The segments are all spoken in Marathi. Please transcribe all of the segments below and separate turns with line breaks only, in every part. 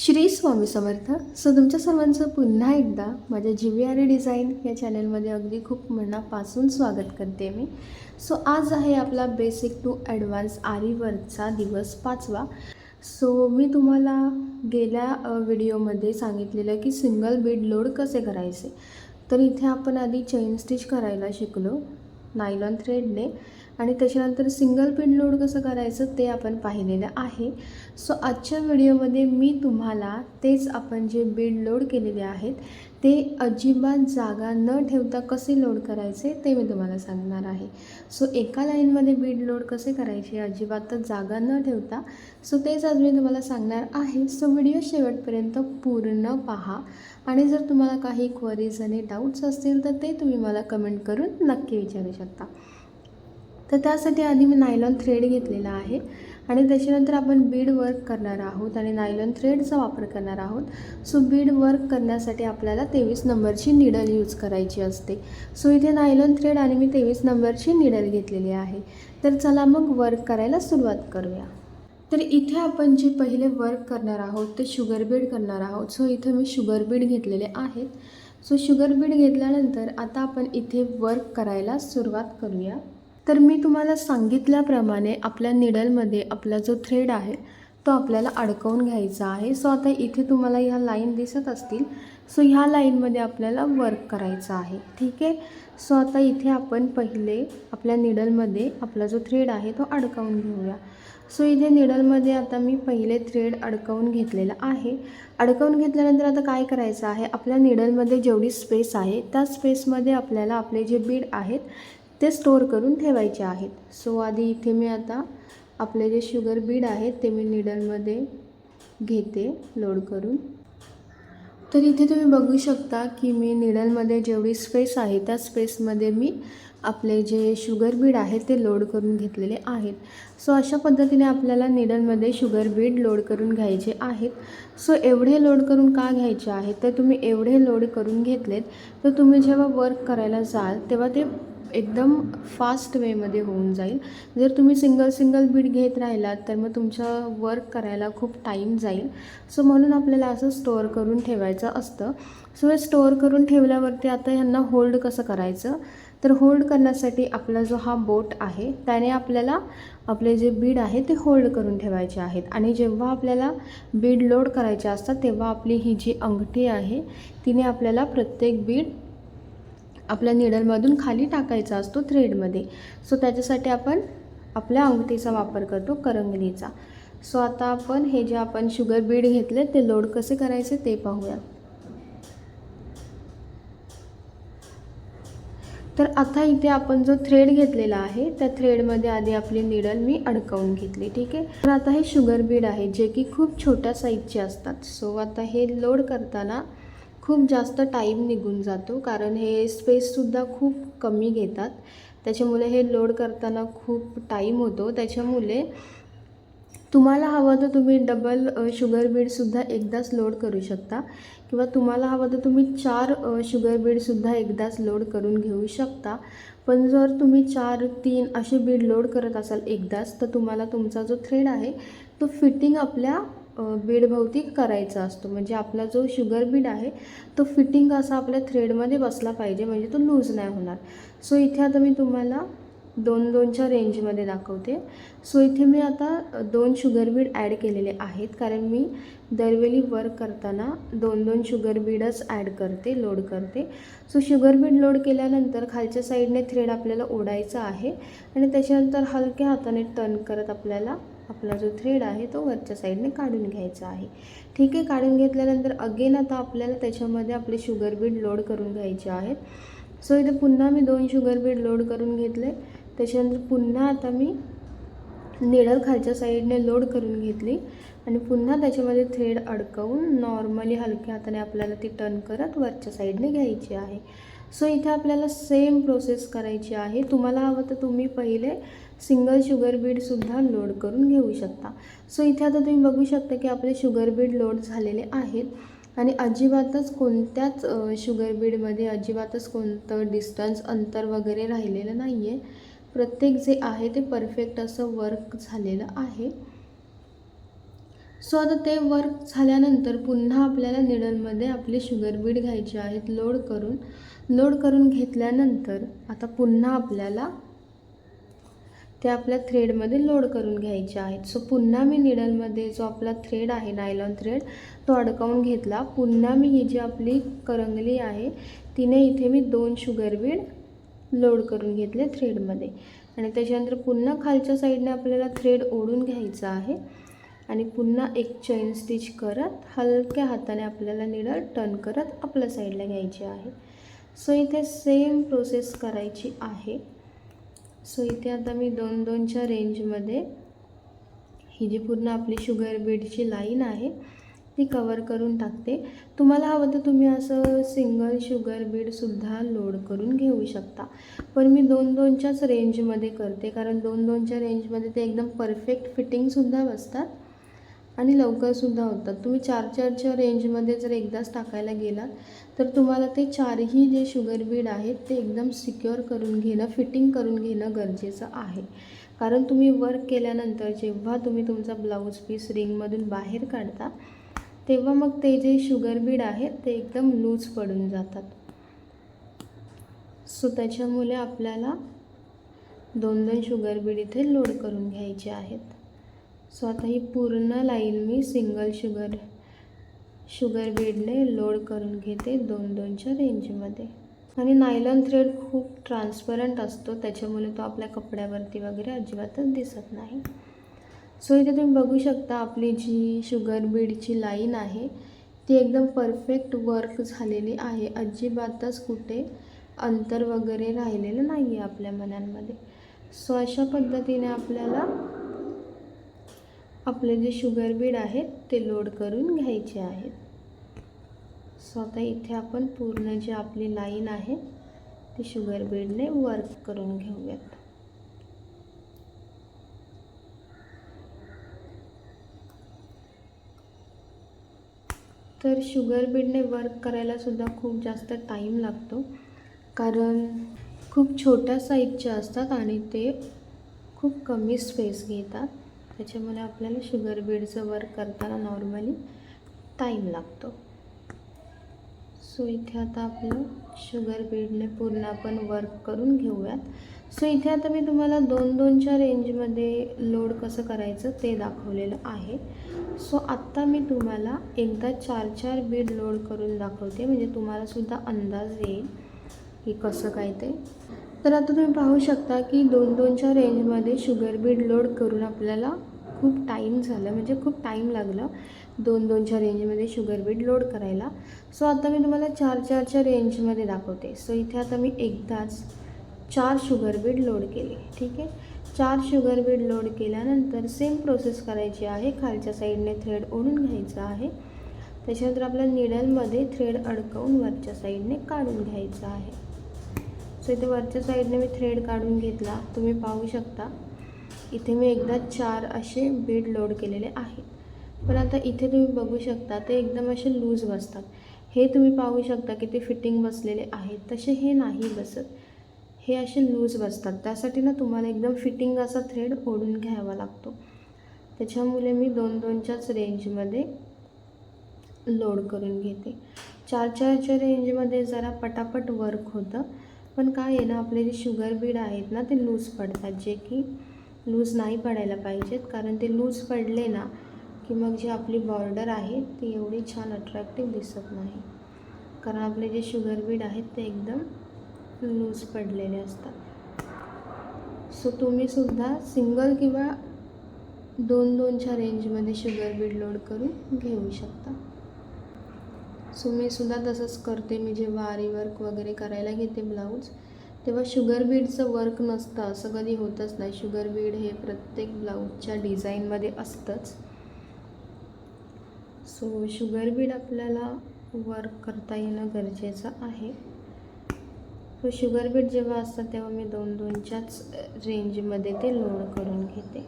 श्री स्वामी समर्थ. तुमच्या सर्वांचं पुन्हा एकदा माझ्या GVR डिझाईन या चॅनलमध्ये अगदी खूप मनापासून स्वागत करते मी. आज आहे आपला बेसिक टू ॲडव्हान्स आरी वर्कचा दिवस 5वा. मी तुम्हाला गेल्या व्हिडिओमध्ये सांगितलेलं की सिंगल बीड लोड कसे करायचे. तर इथे आपण आधी चेन स्टिच करायला शिकलो नायलॉन थ्रेडने आणि त्याच्यानंतर सिंगल बीड लोड कसं करायचं ते आपण पाहिलेलं आहे. आजच्या व्हिडिओमध्ये मी तुम्हाला तेच आपण जे बीड लोड केलेले आहेत ते अजिबात जागा न ठेवता कसे लोड करायचे ते मी तुम्हाला सांगणार आहे. एका लाईनमध्ये बीड लोड कसे करायचे अजिबातच जागा न ठेवता तेच आज मी तुम्हाला सांगणार आहे. व्हिडिओ शेवटपर्यंत पूर्ण पहा आणि जर तुम्हाला काही क्वेरीज आणि डाऊट्स असतील तर ते तुम्ही मला कमेंट करून नक्की विचारू शकता. तर त्यासाठी आधी मी नायलॉन थ्रेड घेतलेला आहे आणि त्याच्यानंतर आपण बीड वर्क करणार आहोत आणि नायलॉन थ्रेडचा वापर करणार आहोत. बीड वर्क करण्यासाठी आपल्याला 23 नंबरची निडल यूज करायची असते. इथे नायलॉन थ्रेड आणि मी 23 नंबरची निडल घेतलेली आहे. तर चला मग वर्क करायला सुरुवात करूया. तर इथे आपण जे पहिले वर्क करणार आहोत ते शुगर बीड करणार आहोत. इथे मी शुगर बीड घेतलेले आहेत. शुगर बीड घेतल्यानंतर आता आपण इथे वर्क करायला सुरुवात करूया. तर मी तुम्हाला सांगितल्याप्रमाणे आपल्या निडलमध्ये आपला जो थ्रेड आहे तो आपल्याला अडकवून घ्यायचा आहे. आता इथे तुम्हाला ह्या लाईन दिसत असतील. ह्या लाईनमध्ये आपल्याला वर्क करायचं आहे. ठीक आहे. आता इथे आपण पहिले आपल्या निडलमध्ये आपला जो थ्रेड आहे तो अडकवून घेऊया. इथे निडलमध्ये आता मी पहिले थ्रेड अडकवून घेतलेला आहे. अडकवून घेतल्यानंतर आता काय करायचं आहे, आपल्या निडलमध्ये जेवढी स्पेस आहे त्या स्पेसमध्ये आपल्याला आपले जे बीड आहेत ते स्टोअर करून ठेवायचे आहेत. आधी इथे मी आता आपले जे शुगर बीड आहेत ते मी निडलमध्ये घेते लोड करून. तर इथे तुम्ही बघू शकता की मी निडलमध्ये जेवढी स्पेस आहे त्या स्पेसमध्ये मी आपले जे शुगर बीड आहेत ते लोड करून घेतलेले आहेत. अशा पद्धतीने आपल्याला निडलमध्ये शुगर बीड लोड करून घ्यायचे आहेत. एवढे लोड करून का घ्यायचे आहेत, तर तुम्ही एवढे लोड करून घेतलेत तर तुम्ही जेव्हा वर्क करायला जाल तेव्हा ते एकदम फास्ट वेमध्ये होऊन जाईल. जर तुम्ही सिंगल बीड घेत राहिलात तर मग तुमचं वर्क करायला खूप टाईम जाईल. म्हणून आपल्याला असं स्टोअर करून ठेवायचं असतं. हे स्टोअर करून ठेवल्यावरती आता ह्यांना होल्ड कसं करायचं, तर होल्ड करण्यासाठी आपला जो हा बोट आहे त्याने आपल्याला आपले जे बीड आहे ते होल्ड करून ठेवायचे आहेत. आणि जेव्हा आपल्याला बीड लोड करायचे असतात तेव्हा आपली ही जी अंगठी आहे तिने आपल्याला प्रत्येक बीड आपल्या निडलमधून खाली टाकायचा असतो थ्रेडमध्ये. त्याच्यासाठी आपण आपल्या अंगठीचा वापर करतो, करंगलीचा. आता आपण हे जे आपण शुगर बीड घेतले ते लोड कसे करायचे ते पाहूया. तर आता इथे आपण जो थ्रेड घेतलेला आहे त्या थ्रेडमध्ये आधी आपली निडल मी अडकवून घेतली. ठीक आहे. तर आता हे शुगर बीड आहे जे की खूप छोट्या साईजचे असतात. आता हे लोड करताना खूप जास्त टाईम निघून जातो कारण हे स्पेससुद्धा खूप कमी घेतात. त्याच्यामुळे हे लोड करताना खूप टाईम होतो. त्याच्यामुळे तुम्हाला हवं तर तुम्ही डबल शुगर बीडसुद्धा एकदाच लोड करू शकता किंवा तुम्हाला हवं तर तुम्ही 4 शुगर बीडसुद्धा एकदाच लोड करून घेऊ शकता. पण जर तुम्ही 4-3 असे बीड लोड करत असाल एकदाच तर तुम्हाला तुमचा जो थ्रेड आहे तो फिटिंग आपल्या बीडभोवती करायचा असतो. म्हणजे आपला जो शुगर बीड आहे तो फिटिंग असा आपल्या थ्रेडमध्ये बसला पाहिजे, म्हणजे तो लूज नाही होणार. इथे आता मी तुम्हाला 2-2च्या रेंजमध्ये दाखवते. इथे मी आता 2 शुगर बीड ॲड केलेले आहेत कारण मी दरवेळी वर्क करताना 2-2 शुगर बीडच ॲड करते, लोड करते. शुगर बीड लोड केल्यानंतर खालच्या साईडने थ्रेड आपल्याला ओढायचा आहे आणि त्याच्यानंतर हलक्या हाताने टर्न करत आपल्याला आपला जो थ्रेड आहे तो वरच्या साईडने काढून घ्यायचा आहे. ठीक आहे. काढून घेतल्यानंतर अगेन आता आपल्याला त्याच्यामध्ये आपले शुगर बीड लोड करून घ्यायचे आहेत. इथे पुन्हा मी 2 शुगर बीड लोड करून घेतले. त्याच्यानंतर पुन्हा आता मी निडल खालच्या साईडने लोड करून घेतली आणि पुन्हा त्याच्यामध्ये थ्रेड अडकवून नॉर्मली हलक्या हाताने आपल्याला ती टर्न करत वरच्या साईडने घ्यायची आहे. इथे आपल्याला सेम प्रोसेस करायची आहे. तुम्हाला हवं तर तुम्ही पहिले सिंगल शुगर बीडसुद्धा लोड करून घेऊ शकता. इथे आता तुम्ही बघू शकता की आपले शुगर बीड लोड झालेले आहेत आणि अजिबातच कोणत्याच शुगर बीडमध्ये अजिबातच कोणतं डिस्टन्स अंतर वगैरे राहिलेलं नाही आहे. प्रत्येक जे आहे ते परफेक्ट असं वर्क झालेलं आहे. सो आता ते वर्क झाल्यानंतर पुन्हा आपल्याला निडलमध्ये आपले शुगर बीड घ्यायचे आहेत लोड करून घेतल्यानंतर आता पुन्हा आपल्याला ते आपल्या थ्रेडमध्ये लोड करून घ्यायचे आहेत. सो पुन्हा मी निडलमध्ये जो आपला थ्रेड आहे नायलॉन थ्रेड तो अडकवून घेतला. पुन्हा मी ही जी आपली करंगली आहे तिने इथे मी 2 शुगर बीड लोड करून घेतले थ्रेडमध्ये आणि त्याच्यानंतर पुन्हा खालच्या साईडने आपल्याला थ्रेड ओढून घ्यायचा आहे आणि पुन्हा एक चेन स्टिच करत हलक्या हाताने आपल्याला निडल टर्न करत आपल्या साईडला घ्यायची आहे. सो इथे सेम प्रोसेस करायची आहे. सो इथे आता मी 2-2च्या रेंजमध्ये ही जी पूर्ण आपली शुगर बीडची लाईन आहे ती कवर करून टाकते. तुम्हाला हवं तर तुम्ही असं सिंगल शुगर बीडसुद्धा लोड करून घेऊ शकता, पण मी 2-2च्याच रेंजमध्ये करते कारण 2-2च्या रेंजमध्ये ते एकदम परफेक्ट फिटिंगसुद्धा बसतात आणि लवकरसुद्धा होतात. तुम्ही 4-4च्या रेंजमध्ये जर एकदाच टाकायला गेलात तर तुम्हाला ते 4ही जे शुगर बीड आहेत ते एकदम सिक्युअर करून घेणं, फिटिंग करून घेणं गरजेचं आहे. कारण तुम्ही वर्क केल्यानंतर जेव्हा तुम्ही तुमचा ब्लाऊज पीस रिंगमधून बाहेर काढता तेव्हा मग ते जे शुगर बीड आहेत ते एकदम लूज पडून जातात. सो त्याच्यामुळे आपल्याला 2-2 शुगर बीड इथे लोड करून घ्यायचे आहेत. सो आता ही पूर्ण लाईन मी सिंगल शुगर बीडने लोड करून घेते 2-2च्या रेंजमध्ये. आणि नायलॉन थ्रेड खूप ट्रान्सपरंट असतो त्याच्यामुळे तो आपल्या कपड्यावरती वगैरे अजिबातच दिसत नाही. सो इथे तुम्ही बघू शकता आपली जी शुगर बीडची लाईन आहे ती एकदम परफेक्ट वर्क झालेली आहे. अजिबातच कुठे अंतर वगैरे राहिलेलं नाही आहे आपल्या मनांमध्ये. सो अशा पद्धतीने आपल्याला आपले जे शुगर बीड आहेत ते लोड करून घ्यायचे आहेत. सो आता इथे आपण पूर्ण जी आपली लाईन आहे ती शुगर बीडने वर्क करून घेऊयात. तर शुगर बीडने वर्क करायला सुद्धा खूप जास्त टाईम लागतो कारण खूप छोट्या साईजचे असतात आणि ते खूप कमी स्पेस घेतात. त्याच्यामुळे आपल्याला शुगर बीडचं वर्क करताना नॉर्मली टाईम लागतो. सो इथे आता आपलं शुगर बीडने पूर्ण आपण वर्क करून घेऊयात. सो इथे आता मी तुम्हाला 2-2च्या रेंजमध्ये लोड कसं करायचं ते दाखवलेलं आहे. सो आत्ता मी तुम्हाला एकदा 4-4 बीड लोड करून दाखवते म्हणजे तुम्हालासुद्धा अंदाज येईल की कसं काय ते. तर आता तुम्ही पाहू शकता की 2-2च्या रेंजमध्ये शुगर बीड लोड करून आपल्याला खूप टाईम झाला म्हणजे खूप टाईम लागला 2-2च्या रेंजमध्ये शुगर बीड लोड करायला. सो आता मी तुम्हाला 4-4च्या रेंजमध्ये दाखवते. सो इथे आता मी एकदाच 4 शुगर बीड लोड केले. ठीक आहे, 4 शुगर बीड लोड केल्यानंतर सेम प्रोसेस करायची आहे. खालच्या साईडने थ्रेड ओढून घ्यायचा आहे. त्याच्यानंतर आपल्या निडलमध्ये थ्रेड अडकवून वरच्या साईडने काढून घ्यायचं आहे. सो इथे वरच्या साईडने मी थ्रेड काढून घेतला. तुम्ही पाहू शकता इथे मी एकदा 4 असे बीड लोड केलेले आहेत. पण आता इथे तुम्ही बघू शकता ते एकदम असे लूज बसतात. हे तुम्ही पाहू शकता की ते फिटिंग बसलेले आहेत, तसे हे नाही बसत, हे असे लूज बसतात. त्यासाठी ना तुम्हाला एकदम फिटिंग असा थ्रेड ओढून घ्यावा लागतो. त्याच्यामुळे मी 2-2च्याच रेंजमध्ये लोड करून घेते. 4-4च्या रेंजमध्ये जरा पटापट वर्क होतं, पण काय आहे ना आपले जे शुगर बीड आहेत ना ते लूज पडतात, जे की लूज नाही पडायला पाहिजेत. कारण ते लूज पडले ना की मग जी आपली बॉर्डर आहे ती एवढी छान अट्रॅक्टिव्ह दिसत नाही. कारण आपले जे शुगर बीड आहेत ते एकदम लूज पडलेले असतात. सो तुम्हीसुद्धा सिंगल किंवा 2-2च्या रेंजमध्ये शुगर बीड लोड करून घेऊ शकता. सो मी सुद्धा तसंच करते. मी जेव्हा आरी वर्क वगैरे करायला घेते ब्लाऊज तेव्हा शुगर बीडचं वर्क नसतं असं कधी होतच नाही. शुगर बीड हे प्रत्येक ब्लाऊजच्या डिझाईनमध्ये असतंच. सो शुगर बीड आपल्याला वर्क करता येणं गरजेचं आहे. सो शुगर बीड जेव्हा असतात तेव्हा मी 2-2च्याच रेंजमध्ये ते लोड करून घेते.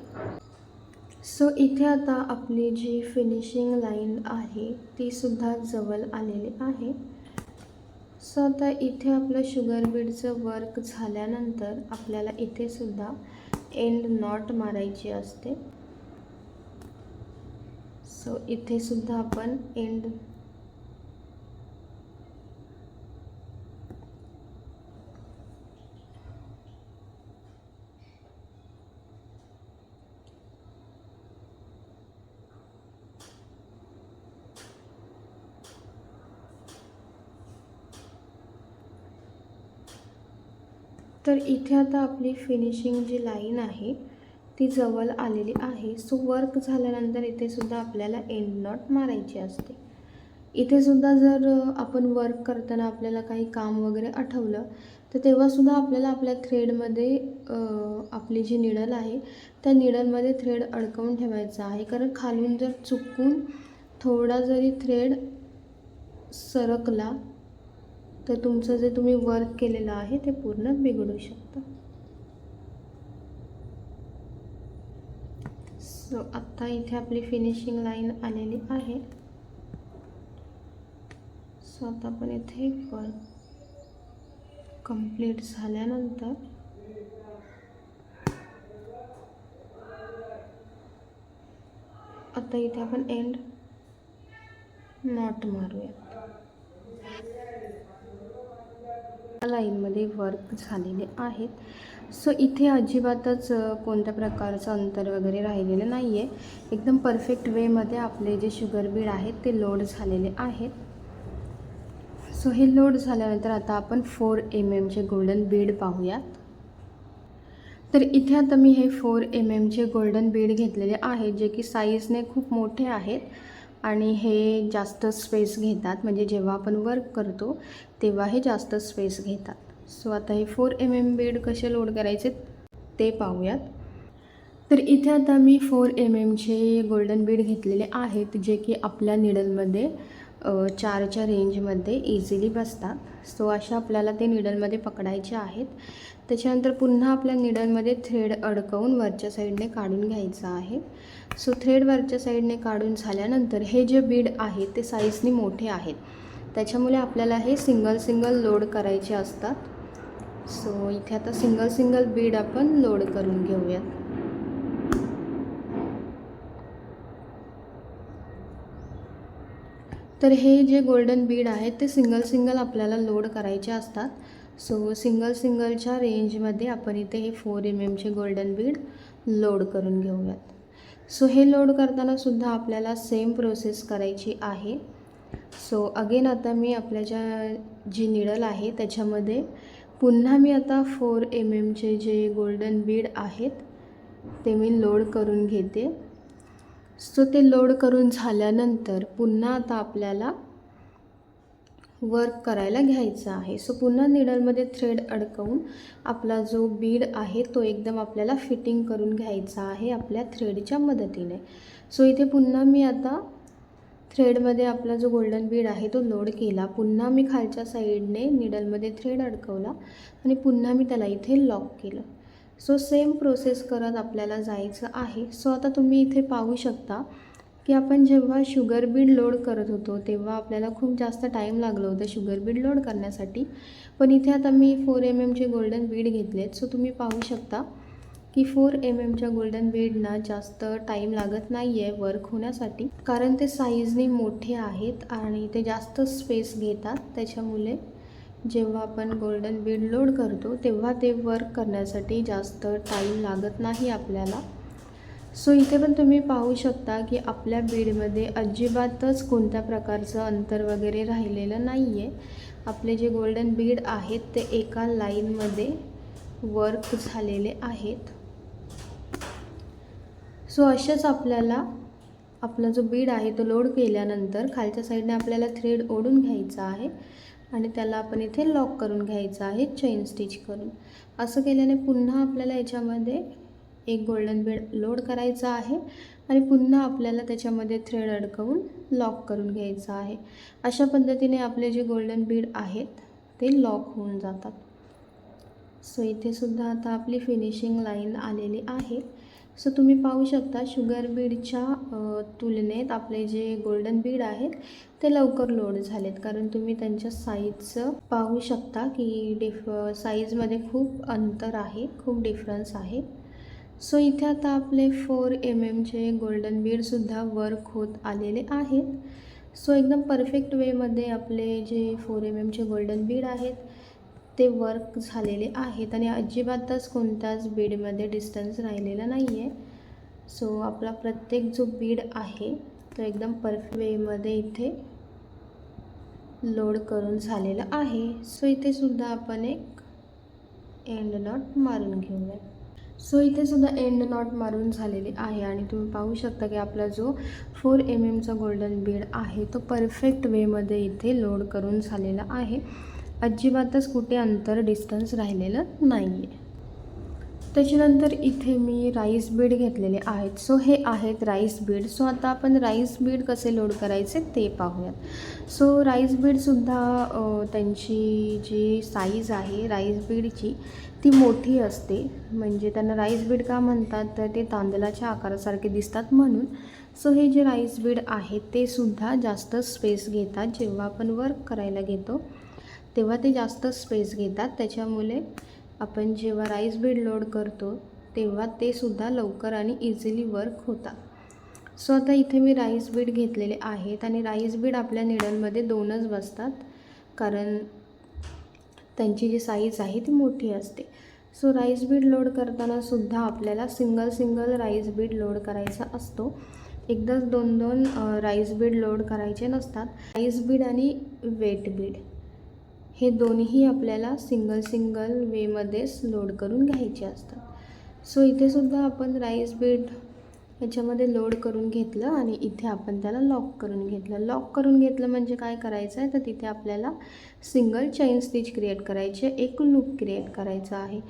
सो इथे आता आपली जी फिनिशिंग लाईन आहे तीसुद्धा जवळ आलेली आहे. सो आता इथे आपलं शुगर बीडचं वर्क झाल्यानंतर आपल्याला इथे सुद्धा एंड नॉट मारायची असते. सो इथे सुद्धा आपण एंड तर इथे आता आपली फिनिशिंग जी लाईन आहे ती जवळ आलेली आहे. सो वर्क झाल्यानंतर इथे सुद्धा आपल्याला एंड नॉट मारायची असते. इथे सुद्धा जर आपण वर्क करताना आपल्याला काही काम वगैरे आठवलं तर तेव्हासुद्धा आपल्याला आपल्या थ्रेडमध्ये आपली जी निडल आहे त्या निडलमध्ये थ्रेड अडकवून ठेवायचा आहे. कारण खालून जर चुकून थोडा जरी थ्रेड सरकला तर तुमचं जे तुम्ही वर्क केलेलं आहे ते पूर्ण बिघडू शकतं. सो आत्ता इथे आपली फिनिशिंग लाईन आलेली आहे. सो आता आपण इथे वर्क कंप्लीट झाल्यानंतर आता इथे आपण एंड नॉट मारूया. लाईनमध्ये वर्क झालेले आहेत. सो इथे अजिबातच कोणत्या प्रकारचं अंतर वगैरे राहिलेलं नाही आहे. एकदम परफेक्ट वेमध्ये आपले जे शुगर बीड आहेत ते लोड झालेले आहेत. सो हे लोड झाल्यानंतर आता आपण 4 mm गोल्डन बीड पाहूयात. तर इथे आता मी हे 4 mm गोल्डन बीड घेतलेले आहेत जे की साईजने खूप मोठे आहेत आणि हे जास्त स्पेस घेतात. म्हणजे जेव्हा आपण वर्क करतो तेव्हा हे जास्त स्पेस घेतात. सो आता हे 4 mm बीड कसे लोड करायचे ते पाहूयात. तर इथे आता मी 4 mm गोल्डन बीड घेतलेले आहेत जे की आपल्या निडलमध्ये 4च्या रेंजमध्ये इझिली बसतात. सो अशा आपल्याला ते निडलमध्ये पकडायचे आहेत. त्याच्यानंतर पुन्हा आपल्या निडलमध्ये थ्रेड अडकवून वरच्या साईडने काढून घ्यायचं आहे. सो थ्रेड वरच्या साईडने काढून झाल्यानंतर हे जे बीड आहे ते साईजनी मोठे आहेत त्याच्यामुळे आपल्याला हे सिंगल लोड करायचे असतात. सो इथे आता सिंगल बीड आपण लोड करून घेऊयात. तर हे जे गोल्डन बीड आहेत ते सिंगल आपल्याला लोड करायचे असतात. सो सिंगलच्या रेंजमध्ये आपण इथे हे 4 mm गोल्डन बीड लोड करून घेऊयात. सो हे लोड करताना सुद्धा आपल्याला सेम प्रोसेस करायची आहे. सो अगेन आता मी आपल्या जी निडल आहे त्याच्यामध्ये पुन्हा मी आता 4 mm जे गोल्डन बीड आहेत ते मी लोड करून घेते. सो ते लोड करून झाल्यानंतर पुन्हा आता आपल्याला वर्क करायला घ्यायचं आहे. सो पुन्हा निडलमध्ये थ्रेड अडकवून आपला जो बीड आहे तो एकदम आपल्याला फिटिंग करून घ्यायचा आहे आपल्या थ्रेडच्या मदतीने. सो इथे पुन्हा मी आता थ्रेडमध्ये आपला जो गोल्डन बीड आहे तो लोड केला. पुन्हा मी खालच्या साईडने निडलमध्ये थ्रेड अडकवला आणि पुन्हा मी त्याला इथे लॉक केलं. सो सेम प्रोसेस करत आपल्याला जायचं आहे. सो आता तुम्ही इथे पाहू शकता की आपण जेव्हा शुगर बीड लोड करत होतो तेव्हा आपल्याला खूप जास्त टाईम लागलं होतं शुगर बीड लोड करण्यासाठी. पण इथे आता मी 4 mm गोल्डन बीड घेतलेत. सो तुम्ही पाहू शकता की 4 mm गोल्डन बीडना जास्त टाईम लागत नाही आहे वर्क होण्यासाठी. कारण ते साईजने मोठे आहेत आणि ते जास्त स्पेस घेतात. त्याच्यामुळे जेव्हा आपण गोल्डन बीड लोड करतो तेव्हा ते वर्क करण्यासाठी जास्त टाईम लागत नाही आपल्याला. सो इथे पण तुम्ही पाहू शकता की आपल्या बीडमध्ये अजिबातच कोणत्या प्रकारचं अंतर वगैरे राहिलेलं नाही आहे. आपले जे गोल्डन बीड आहेत ते एका लाईनमध्ये वर्क झालेले आहेत. सो अशाच आपल्याला आपला जो बीड आहे तो लोड केल्यानंतर खालच्या साईडने आपल्याला थ्रेड ओढून घ्यायचा आहे आणि त्याला आपण इथे लॉक करून घ्यायचं आहे चेन स्टिच करून. असं केल्याने पुन्हा आपल्याला याच्यामध्ये एक गोल्डन बीड लोड करायचा आहे आणि पुन्हा आपल्याला त्याच्यामध्ये थ्रेड अडकवून लॉक करून घ्यायचं आहे. अशा पद्धतीने आपले जे गोल्डन बीड आहेत ते लॉक होऊन जातात. सो इथे सुद्धा आता आपली फिनिशिंग लाईन आलेली आहे. सो तुम्ही पाहू शकता शुगर बीडच्या तुलनेत आपले जे गोल्डन बीड आहेत ते लवकर लोड झालेत. कारण तुम्ही त्यांच्या साईजचं पाहू शकता की साईजमध्ये खूप अंतर आहे, खूप डिफरन्स आहे. सो इथे आता आपले 4 चे गोल्डन बीडसुद्धा वर्क होत आलेले आहेत. सो एकदम परफेक्ट वेमध्ये आपले जे 4 चे गोल्डन बीड आहेत ते वर्क झालेले आहेत आणि अजिबातच कोणत्याच बीडमध्ये डिस्टन्स राहिलेला नाही आहे. सो आपला प्रत्येक जो बीड आहे तो एकदम परफेक्ट वेमध्ये इथे लोड करून झालेला आहे. सो इथे सुद्धा आपण एक एंड नॉट मारून घेऊया. सो इथे सुद्धा एंड नॉट मारून झालेले आहे आणि तुम्ही पाहू शकता की आपला जो 4 चा गोल्डन बीड आहे तो परफेक्ट वेमध्ये इथे लोड करून झालेला आहे. अजिबातच कुठे अंतर डिस्टन्स राहिलेलं नाही आहे. त्याच्यानंतर इथे मी राईस बीड घेतलेले आहेत. सो हे आहेत राईस बीड. सो आता आपण राईस बीड कसे लोड करायचे ते पाहूयात. सो राईस बीडसुद्धा त्यांची जी साईज आहे राईस बीडची ती मोठी असते. म्हणजे त्यांना राईस बीड का म्हणतात तर ते तांदळाच्या आकारासारखे दिसतात म्हणून. सो हे जे राईस बीड आहेत ते सुद्धा जास्त स्पेस घेतात. जेव्हा आपण वर्क करायला घेतो तेव्हा ते जास्त स्पेस घेतात. त्याच्यामुळे आपण जेव्हा राईस बीड लोड करतो तेव्हा ते सुद्धा लवकर आणि इझिली वर्क होतात. सो आता इथे मी राईस बीड घेतलेले आहेत आणि राईस बीड आपल्या निडलमध्ये 2च बसतात कारण त्यांची जी साईज आहे ती मोठी असते. सो राईस बीड लोड करताना सुद्धा आपल्याला सिंगल राईस बीड लोड करायचा असतो. एकदाच 2 राईस बीड लोड करायचे नसतात. राईस बीड आणि वेट बीड हे दोन्ही आपल्याला सिंगल वेमध्येच लोड करून घ्यायचे असतात. सो इथे सुद्धा आपण राईस बीड ह्याच्यामध्ये लोड करून घेतलं आणि इथे आपण त्याला लॉक करून घेतलं. लॉक करून घेतलं म्हणजे काय करायचं आहे तर तिथे आपल्याला सिंगल चेन स्टिच क्रिएट करायचे, एक लूप क्रिएट करायचा आहे.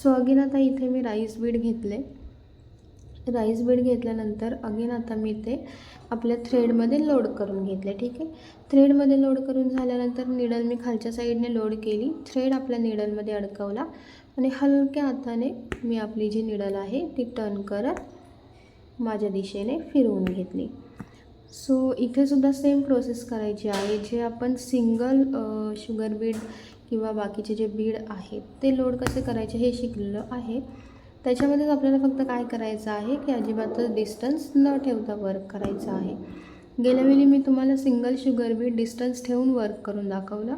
सो अगेन आता इथे मी राईस बीड घेतले. राईस बीड घेतल्यानंतर अगेन आता मी ते आपल्या थ्रेडमध्ये लोड करून घेतले. ठीक आहे. थ्रेडमध्ये लोड करून झाल्यानंतर निडल मी खालच्या साईडने लोड केली. थ्रेड आपल्या निडलमध्ये अडकवला आणि हलक्या हाताने मी आपली जी निडल आहे ती टर्न करत माझ्या दिशेने फिरवून घेतली. सो इथे सुद्धा सेम प्रोसेस करायची आहे. जे आपण सिंगल शुगर बीड किंवा बाकीचे जे बीड आहेत ते लोड कसे करायचे हे शिकलेलं आहे. त्याच्यामध्येच आपल्याला फक्त काय करायचं आहे की अजिबातच डिस्टन्स न ठेवता वर्क करायचं आहे. गेल्या वेळी मी तुम्हाला सिंगल शुगर बीड डिस्टन्स ठेवून वर्क करून दाखवलं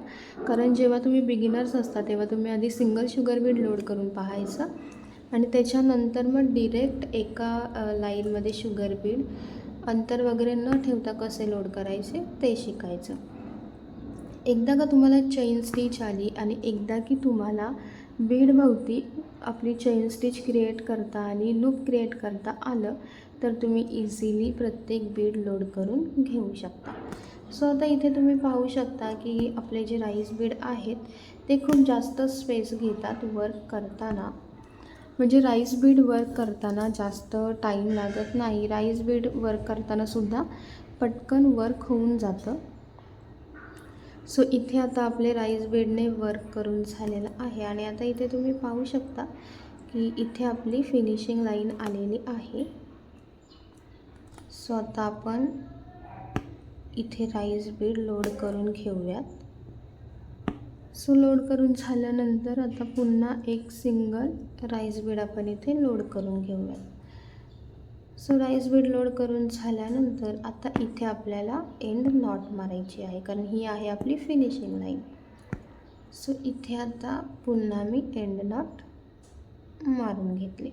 कारण जेव्हा तुम्ही बिगिनर्स असता तेव्हा तुम्ही आधी सिंगल शुगर बीड लोड करून पाहायचं आणि त्याच्यानंतर मग डिरेक्ट एका लाईनमध्ये शुगर बीड अंतर वगैरे न ठेवता कसे लोड करायचे ते शिकायचं. एकदा का तुम्हाला चेन स्टिच आली आणि एकदा की तुम्हाला बीडभोवती आपली चेन स्टिच क्रिएट करता आणि लूप क्रिएट करता आलं तर तुम्ही इझिली प्रत्येक बीड लोड करून घेऊ शकता. सो आता इथे तुम्ही पाहू शकता की आपले जे राईस बीड आहेत ते खूप जास्त स्पेस घेतात वर्क करताना. म्हणजे राईस बीड वर्क करताना जास्त टाईम लागत नाही. राईस बीड वर्क करताना सुद्धा पटकन वर्क होऊन जातं. सो इथे आता आपले राईस बीडने वर्क करून झालेलं आहे आणि आता इथे तुम्ही पाहू शकता की इथे आपली फिनिशिंग लाईन आलेली आहे. सो आता आपण इथे राईस बीड लोड करून घेऊयात. सो लोड करून झाल्यानंतर आता पुन्हा एक सिंगल राईस बीड आपण इथे लोड करून घेऊयात. सो राईस बीड लोड करून झाल्यानंतर आता इथे आपल्याला एंड नॉट मारायची आहे कारण ही आहे आपली फिनिशिंग लाईन. सो इथे आता पुन्हा मी एंड नॉट मारून घेतले.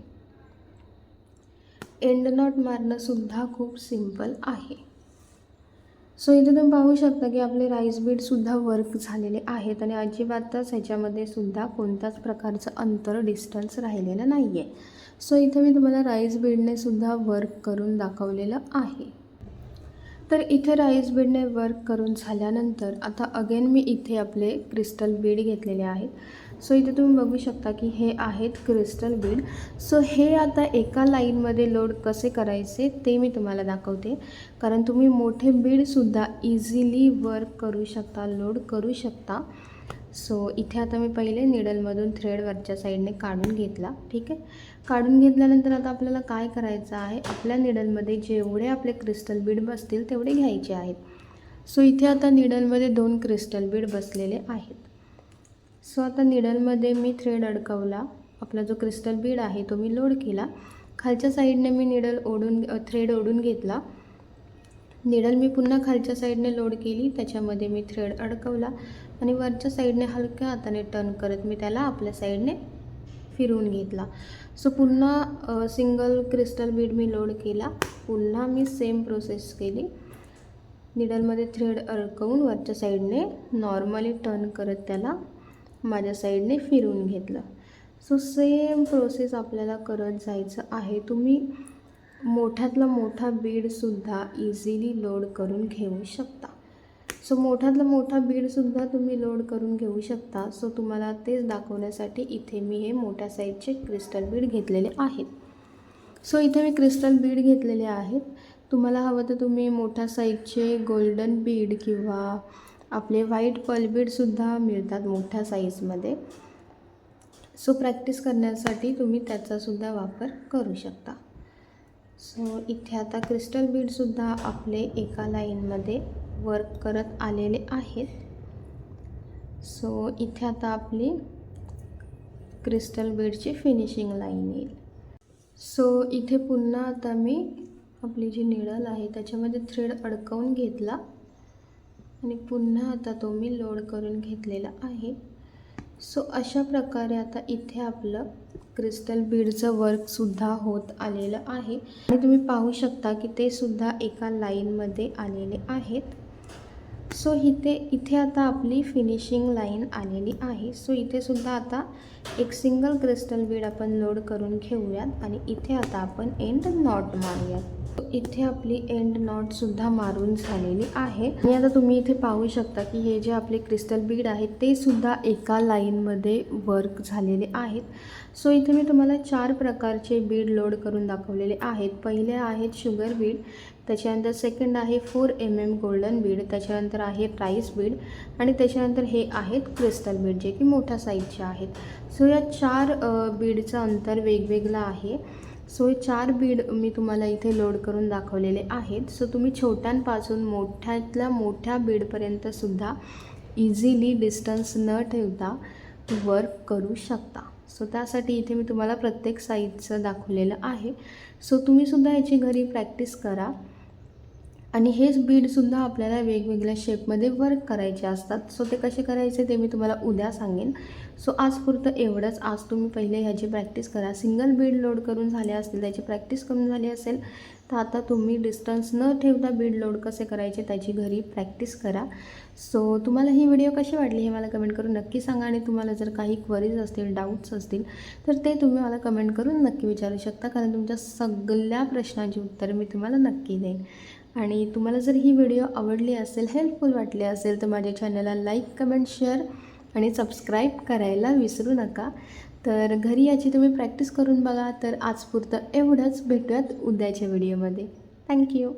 एंड नॉट मारणं सुद्धा खूप सिंपल आहे. सो इथे तुम्ही पाहू शकता की आपले राईस बीडसुद्धा वर्क झालेले आहेत आणि अजिबातच ह्याच्यामध्ये सुद्धा कोणत्याच प्रकारचं अंतर डिस्टन्स राहिलेलं नाही आहे. सो इथे मी तुम्हाला राईस बीडने सुद्धा वर्क करून दाखवलेलं आहे. तर इथे राईस बीडने वर्क करून झाल्यानंतर आता अगेन मी इथे आपले क्रिस्टल बीड घेतलेले आहेत. सो इथे तुम्ही बघू शकता की हे आहेत क्रिस्टल बीड. सो हे आता एका लाईनमध्ये लोड कसे करायचे ते मी तुम्हाला दाखवते कारण तुम्ही मोठे बीडसुद्धा इझिली वर्क करू शकता, लोड करू शकता. सो इथे आता मी पहिले निडलमधून थ्रेड वरच्या साईडने काढून घेतला. ठीक आहे. काढून घेतल्यानंतर आता आपल्याला काय करायचं आहे, आपल्या निडलमध्ये जेवढे आपले क्रिस्टल बीड बसतील तेवढे घ्यायचे आहेत. सो इथे आता निडलमध्ये 2 क्रिस्टल बीड बसलेले आहेत. सो आता निडलमध्ये मी थ्रेड अडकवला. आपला जो क्रिस्टल बीड आहे तो मी लोड केला खालच्या साईडने मी थ्रेड ओढून घेतला. निडल मी पुन्हा खालच्या साईडने लोड केली, त्याच्यामध्ये मी थ्रेड अडकवला आणि वरच्या साईडने हलक्या हाताने टर्न करत मी त्याला आपल्या साईडने फिरवून घेतला. सो पुन्हा सिंगल क्रिस्टल बीड मी लोड केला. पुन्हा मी सेम प्रोसेस केली. निडलमध्ये थ्रेड अडकवून वरच्या साईडने नॉर्मली टर्न करत त्याला माझ्या साईडने फिरवून घेतलं. सो सेम प्रोसेस आपल्याला करत जायचं आहे. तुम्ही मोठ्यातला मोठा बीडसुद्धा इझिली लोड करून घेऊ शकता. सो मोठ्यातला मोठा बीडसुद्धा तुम्ही लोड करून घेऊ शकता. सो तुम्हाला तेच दाखवण्यासाठी इथे मी हे मोठ्या साईजचे क्रिस्टल बीड घेतलेले आहेत. सो इथे मी क्रिस्टल बीड घेतलेले आहेत. तुम्हाला हवं तर तुम्ही मोठ्या साईजचे गोल्डन बीड किंवा आपले व्हाईट पर्ल बीडसुद्धा मिळतात मोठ्या साईजमध्ये. सो प्रॅक्टिस करण्यासाठी तुम्ही त्याचासुद्धा वापर करू शकता. सो इथे आता क्रिस्टल बीडसुद्धा आपले एका लाईनमध्ये वर्क करत आलेले आहेत. सो इथे आता आपली क्रिस्टल बीडची फिनिशिंग लाईन येईल. सो इथे पुन्हा आता मी आपली जी निडल आहे त्याच्यामध्ये थ्रेड अडकवून घेतला आणि पुन्हा आता तो मी लोड करून घेतलेला आहे. सो अशा प्रकारे आता इथे आपलं क्रिस्टल बीडचं वर्कसुद्धा होत आलेलं आहे आणि तुम्ही पाहू शकता की ते सुद्धा एका लाईनमध्ये आलेले आहेत. सो इथे आता आपली फिनिशिंग लाईन आलेली आहे. सो इथे सुद्धा आता एक सिंगल क्रिस्टल बीड आपण लोड करून घेऊयात आणि इथे आता आपण एंड नॉट मारूयात. इथे आपली एंड नॉटसुद्धा मारून झालेली आहे आणि आता तुम्ही इथे पाहू शकता की हे जे आपले क्रिस्टल बीड आहेत ते सुद्धा एका लाईनमध्ये वर्क झालेले आहेत. सो इथे मी तुम्हाला 4 प्रकारचे बीड लोड करून दाखवलेले आहेत. पहिले आहेत शुगर बीड, त्याच्यानंतर सेकंड आहे 4 mm गोल्डन बीड, त्याच्यानंतर आहे राईस बीड आणि त्याच्यानंतर हे आहेत क्रिस्टल बीड जे की मोठ्या साईजचे आहेत. सो या 4 बीडचं अंतर वेगवेगळं आहे. सो हे 4 बीड मी तुम्हाला इथे लोड करून दाखवलेले आहेत. सो तुम्ही छोट्यांपासून मोठ्यातल्या मोठ्या बीडपर्यंतसुद्धा इझिली डिस्टन्स न ठेवता वर्क करू शकता. सो त्यासाठी इथे मी तुम्हाला प्रत्येक साईजचं दाखवलेलं आहे. सो तुम्हीसुद्धा याची घरी प्रॅक्टिस करा आणि हेच बीडसुद्धा आपल्याला वेगवेगळ्या शेपमध्ये वर्क करायचे असतात. सो ते कसे करायचे ते मी तुम्हाला उद्या सांगेन. सो आजपुरतं एवढंच. आज तुम्ही पहिले ह्याची प्रॅक्टिस करा. सिंगल बीड लोड करून झाले असतील, त्याची प्रॅक्टिस करून झाली असेल तर आता तुम्ही डिस्टन्स न ठेवता बीड लोड कसे करायचे त्याची घरी प्रॅक्टिस करा. सो तुम्हाला ही व्हिडिओ कशी वाटली हे मला कमेंट करून नक्की सांगा आणि तुम्हाला जर काही क्वरीज असतील, डाऊट्स असतील तर ते तुम्ही मला कमेंट करून नक्की विचारू शकता, कारण तुमच्या सगळ्या प्रश्नांची उत्तरं मी तुम्हाला नक्की देईन. आणि तुम्हाला जर ही व्हिडिओ आवडली असेल, हेल्पफुल वाटली असेल तर माझ्या चॅनलला लाईक, कमेंट, शेअर आणि सबस्क्राईब करायला विसरू नका. तर घरी याची तुम्ही प्रॅक्टिस करून बघा. तर आजपुरतं एवढंच. भेटूयात उद्याच्या व्हिडिओमध्ये. थँक्यू.